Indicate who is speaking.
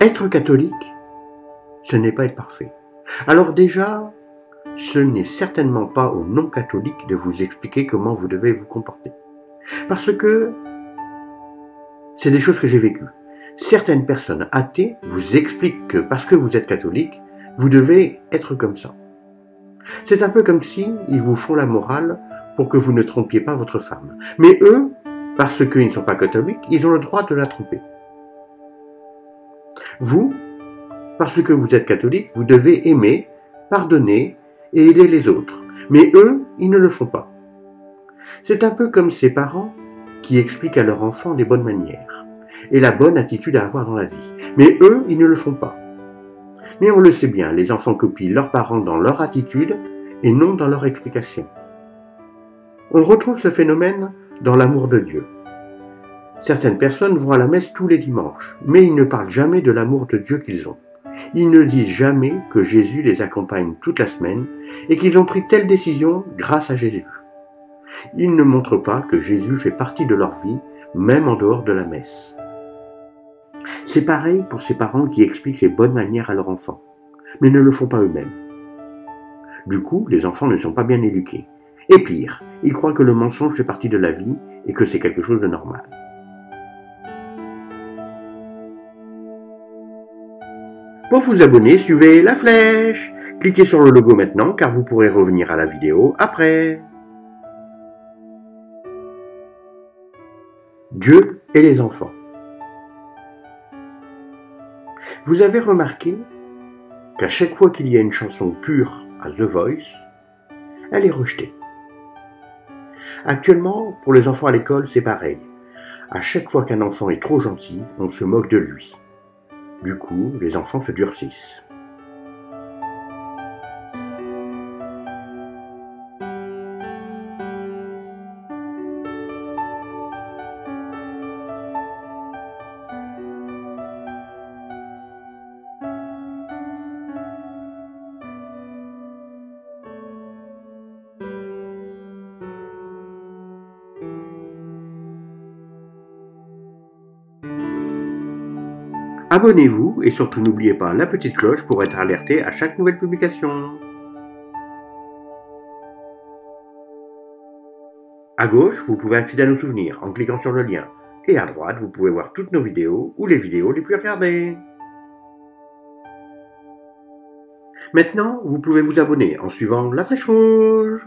Speaker 1: Être catholique, ce n'est pas être parfait. Alors déjà, ce n'est certainement pas aux non-catholiques de vous expliquer comment vous devez vous comporter. Parce que c'est des choses que j'ai vécues. Certaines personnes athées vous expliquent que parce que vous êtes catholique, vous devez être comme ça. C'est un peu comme si ils vous font la morale pour que vous ne trompiez pas votre femme. Mais eux, parce qu'ils ne sont pas catholiques, ils ont le droit de la tromper. Vous, parce que vous êtes catholique, vous devez aimer, pardonner et aider les autres. Mais eux, ils ne le font pas. C'est un peu comme ces parents qui expliquent à leur enfant les bonnes manières et la bonne attitude à avoir dans la vie. Mais eux, ils ne le font pas. Mais on le sait bien, les enfants copient leurs parents dans leur attitude et non dans leur explication. On retrouve ce phénomène dans l'amour de Dieu. Certaines personnes vont à la messe tous les dimanches, mais ils ne parlent jamais de l'amour de Dieu qu'ils ont. Ils ne disent jamais que Jésus les accompagne toute la semaine et qu'ils ont pris telle décision grâce à Jésus. Ils ne montrent pas que Jésus fait partie de leur vie, même en dehors de la messe. C'est pareil pour ces parents qui expliquent les bonnes manières à leurs enfants, mais ne le font pas eux-mêmes. Du coup, les enfants ne sont pas bien éduqués. Et pire, ils croient que le mensonge fait partie de la vie et que c'est quelque chose de normal. Pour vous abonner, suivez la flèche. Cliquez sur le logo maintenant car vous pourrez revenir à la vidéo après. Dieu et les enfants. Vous avez remarqué qu'à chaque fois qu'il y a une chanson pure à The Voice, elle est rejetée. Actuellement, pour les enfants à l'école, c'est pareil. À chaque fois qu'un enfant est trop gentil, on se moque de lui. Du coup, les enfants se durcissent. Abonnez-vous et surtout n'oubliez pas la petite cloche pour être alerté à chaque nouvelle publication. À gauche, vous pouvez accéder à nos souvenirs en cliquant sur le lien. Et à droite, vous pouvez voir toutes nos vidéos ou les vidéos les plus regardées. Maintenant, vous pouvez vous abonner en suivant la flèche rouge.